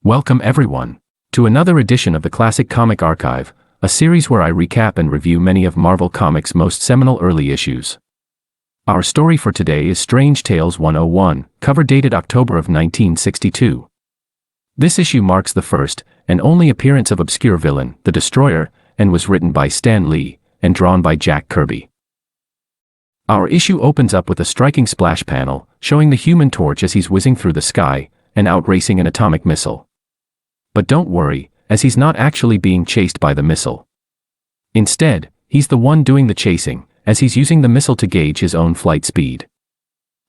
Welcome everyone to another edition of the Classic Comic Archive, a series where I recap and review many of Marvel Comics' most seminal early issues. Our story for today is Strange Tales 101, cover dated October of 1962. This issue marks the first and only appearance of obscure villain, the Destroyer, and was written by Stan Lee and drawn by Jack Kirby. Our issue opens up with a striking splash panel showing the Human Torch as he's whizzing through the sky and outracing an atomic missile. But don't worry, as he's not actually being chased by the missile. Instead, he's the one doing the chasing, as he's using the missile to gauge his own flight speed.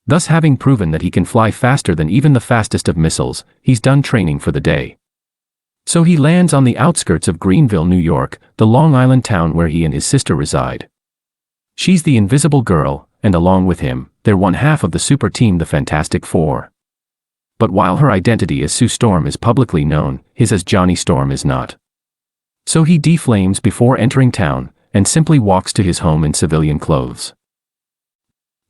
Thus, having proven that he can fly faster than even the fastest of missiles, he's done training for the day. So he lands on the outskirts of Greenville, New York, the Long Island town where he and his sister reside. She's the Invisible Girl, and along with him, they're one half of the super team, the Fantastic Four. But while her identity as Sue Storm is publicly known, his as Johnny Storm is not. So he deflames before entering town, and simply walks to his home in civilian clothes.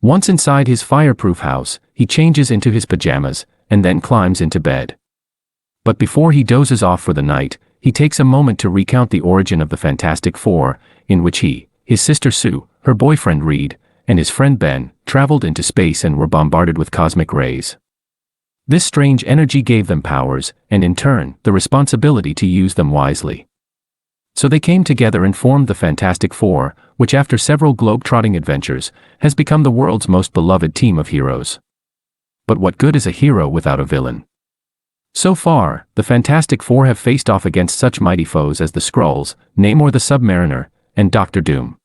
Once inside his fireproof house, he changes into his pajamas, and then climbs into bed. But before he dozes off for the night, he takes a moment to recount the origin of the Fantastic Four, in which he, his sister Sue, her boyfriend Reed, and his friend Ben, traveled into space and were bombarded with cosmic rays. This strange energy gave them powers, and in turn, the responsibility to use them wisely. So they came together and formed the Fantastic Four, which after several globe-trotting adventures, has become the world's most beloved team of heroes. But what good is a hero without a villain? So far, the Fantastic Four have faced off against such mighty foes as the Skrulls, Namor the Submariner, and Doctor Doom.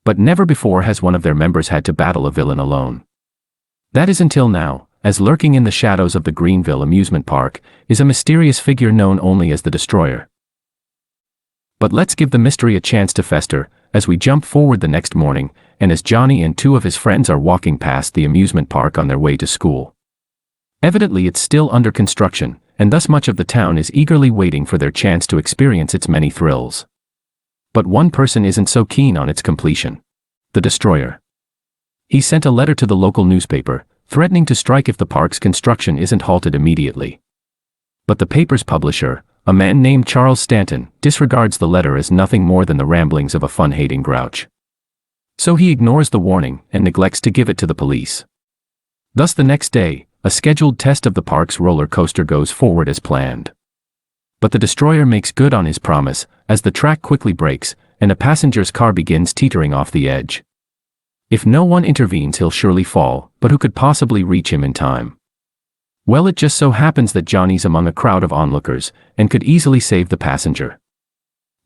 But never before has one of their members had to battle a villain alone. That is until now, as lurking in the shadows of the Greenville amusement park is a mysterious figure known only as the Destroyer. But let's give the mystery a chance to fester, as we jump forward the next morning, and as Johnny and two of his friends are walking past the amusement park on their way to school. Evidently it's still under construction, and thus much of the town is eagerly waiting for their chance to experience its many thrills. But one person isn't so keen on its completion. The Destroyer. He sent a letter to the local newspaper, threatening to strike if the park's construction isn't halted immediately. But the paper's publisher, a man named Charles Stanton, disregards the letter as nothing more than the ramblings of a fun-hating grouch. So he ignores the warning and neglects to give it to the police. Thus the next day, a scheduled test of the park's roller coaster goes forward as planned. But the Destroyer makes good on his promise, as the track quickly breaks, and a passenger's car begins teetering off the edge. If no one intervenes, he'll surely fall, but who could possibly reach him in time? Well, it just so happens that Johnny's among a crowd of onlookers, and could easily save the passenger.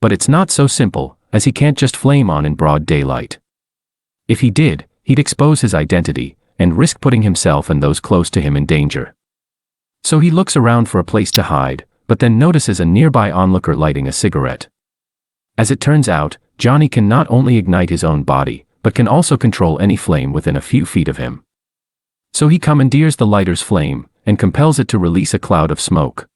But it's not so simple, as he can't just flame on in broad daylight. If he did, he'd expose his identity, and risk putting himself and those close to him in danger. So he looks around for a place to hide, but then notices a nearby onlooker lighting a cigarette. As it turns out, Johnny can not only ignite his own body, but can also control any flame within a few feet of him. So he commandeers the lighter's flame, and compels it to release a cloud of smoke.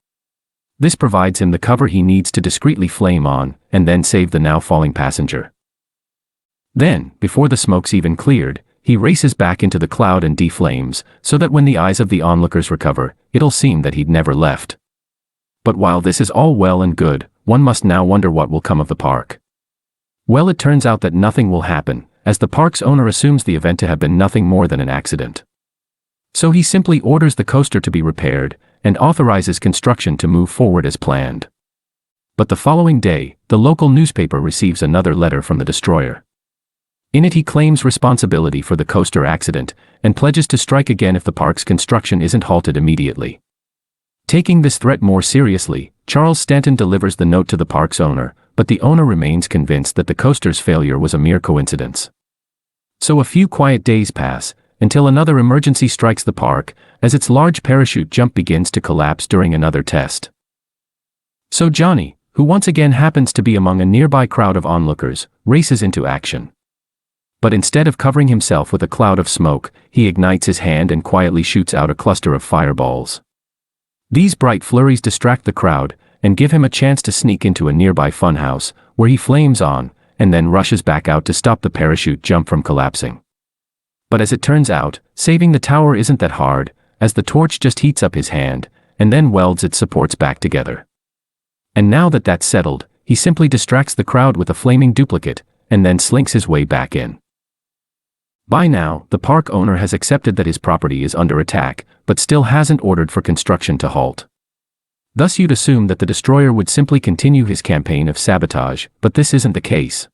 This provides him the cover he needs to discreetly flame on, and then save the now falling passenger. Then, before the smoke's even cleared, he races back into the cloud and deflames, so that when the eyes of the onlookers recover, it'll seem that he'd never left. But while this is all well and good, one must now wonder what will come of the park. Well, it turns out that nothing will happen, as the park's owner assumes the event to have been nothing more than an accident. So he simply orders the coaster to be repaired, and authorizes construction to move forward as planned. But the following day, the local newspaper receives another letter from the Destroyer. In it he claims responsibility for the coaster accident, and pledges to strike again if the park's construction isn't halted immediately. Taking this threat more seriously, Charles Stanton delivers the note to the park's owner, but the owner remains convinced that the coaster's failure was a mere coincidence. So a few quiet days pass, until another emergency strikes the park, as its large parachute jump begins to collapse during another test. So Johnny, who once again happens to be among a nearby crowd of onlookers, races into action. But instead of covering himself with a cloud of smoke, he ignites his hand and quietly shoots out a cluster of fireballs. These bright flurries distract the crowd, and give him a chance to sneak into a nearby funhouse, where he flames on, and then rushes back out to stop the parachute jump from collapsing. But as it turns out, saving the tower isn't that hard, as the torch just heats up his hand, and then welds its supports back together. And now that that's settled, he simply distracts the crowd with a flaming duplicate, and then slinks his way back in. By now, the park owner has accepted that his property is under attack, but still hasn't ordered for construction to halt. Thus you'd assume that the destroyer would simply continue his campaign of sabotage, but this isn't the case.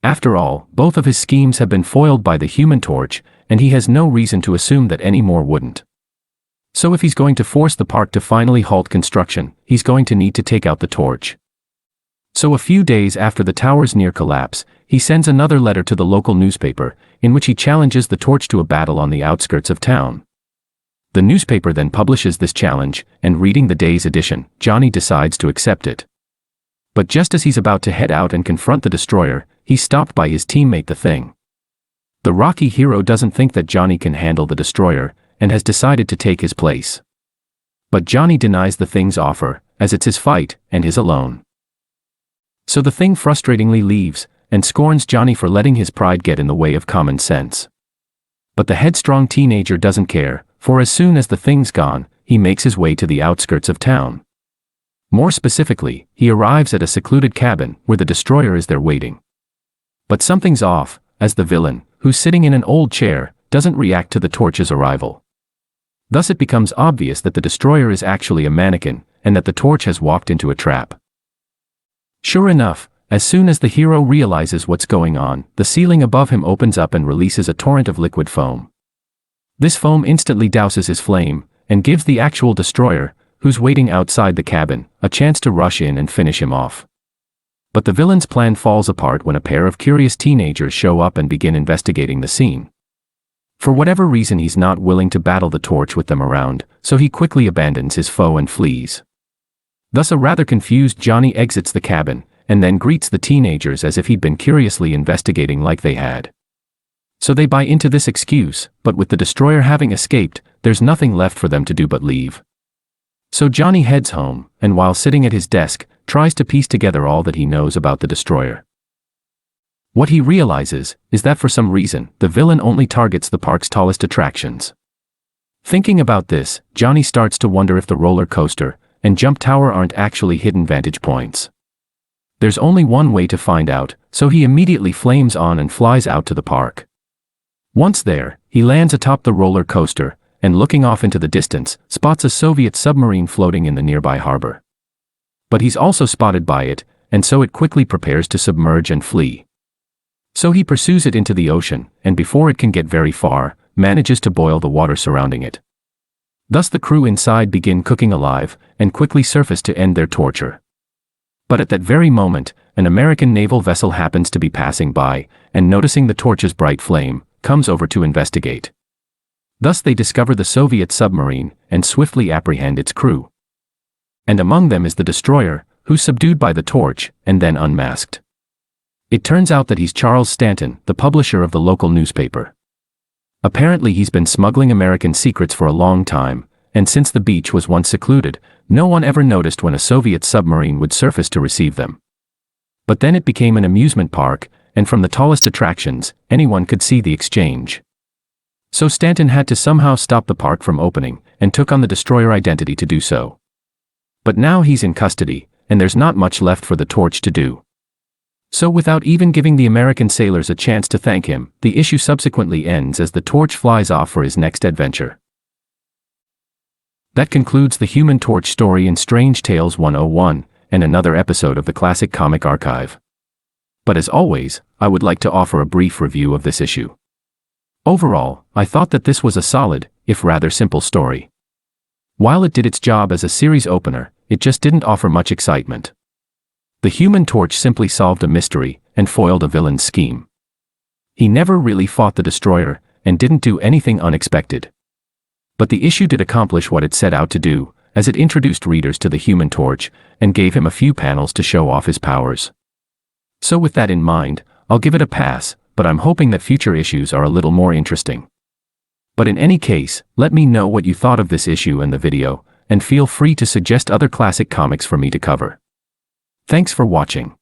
After all, both of his schemes have been foiled by the Human Torch, and he has no reason to assume that any more wouldn't. So if he's going to force the park to finally halt construction, he's going to need to take out the torch. So a few days after the tower's near collapse, he sends another letter to the local newspaper, in which he challenges the torch to a battle on the outskirts of town. The newspaper then publishes this challenge, and reading the day's edition, Johnny decides to accept it. But just as he's about to head out and confront the destroyer, he's stopped by his teammate The Thing. The Rocky hero doesn't think that Johnny can handle the destroyer, and has decided to take his place. But Johnny denies The Thing's offer, as it's his fight, and his alone. So The Thing frustratingly leaves, and scorns Johnny for letting his pride get in the way of common sense. But the headstrong teenager doesn't care, for as soon as The Thing's gone, he makes his way to the outskirts of town. More specifically, he arrives at a secluded cabin where the destroyer is there waiting. But something's off, as the villain, who's sitting in an old chair, doesn't react to the torch's arrival. Thus it becomes obvious that the destroyer is actually a mannequin, and that the torch has walked into a trap. Sure enough, as soon as the hero realizes what's going on, the ceiling above him opens up and releases a torrent of liquid foam. This foam instantly douses his flame, and gives the actual destroyer, who's waiting outside the cabin, a chance to rush in and finish him off. But the villain's plan falls apart when a pair of curious teenagers show up and begin investigating the scene. For whatever reason he's not willing to battle the torch with them around, so he quickly abandons his foe and flees. Thus a rather confused Johnny exits the cabin, and then greets the teenagers as if he'd been curiously investigating like they had. So they buy into this excuse, but with the destroyer having escaped, there's nothing left for them to do but leave. So Johnny heads home, and while sitting at his desk, tries to piece together all that he knows about the destroyer. What he realizes is that for some reason, the villain only targets the park's tallest attractions. Thinking about this, Johnny starts to wonder if the roller coaster and jump tower aren't actually hidden vantage points. There's only one way to find out, so he immediately flames on and flies out to the park. Once there, he lands atop the roller coaster, and looking off into the distance, spots a Soviet submarine floating in the nearby harbor. But he's also spotted by it, and so it quickly prepares to submerge and flee. So he pursues it into the ocean, and before it can get very far, manages to boil the water surrounding it. Thus the crew inside begin cooking alive, and quickly surface to end their torture. But at that very moment, an American naval vessel happens to be passing by, and noticing the torch's bright flame, comes over to investigate. Thus they discover the Soviet submarine, and swiftly apprehend its crew. And among them is the destroyer, who's subdued by the torch, and then unmasked. It turns out that he's Charles Stanton, the publisher of the local newspaper. Apparently he's been smuggling American secrets for a long time, and since the beach was once secluded, no one ever noticed when a Soviet submarine would surface to receive them. But then it became an amusement park, and from the tallest attractions, anyone could see the exchange. So Stanton had to somehow stop the park from opening, and took on the destroyer identity to do so. But now he's in custody, and there's not much left for the torch to do. So without even giving the American sailors a chance to thank him, the issue subsequently ends as the torch flies off for his next adventure. That concludes the Human Torch story in Strange Tales 101, and another episode of the Classic Comic Archive. But as always, I would like to offer a brief review of this issue. Overall, I thought that this was a solid, if rather simple story. While it did its job as a series opener, it just didn't offer much excitement. The Human Torch simply solved a mystery, and foiled a villain's scheme. He never really fought the destroyer, and didn't do anything unexpected. But the issue did accomplish what it set out to do, as it introduced readers to the Human Torch, and gave him a few panels to show off his powers. So with that in mind, I'll give it a pass, but I'm hoping that future issues are a little more interesting. But in any case, let me know what you thought of this issue and the video, and feel free to suggest other classic comics for me to cover. Thanks for watching.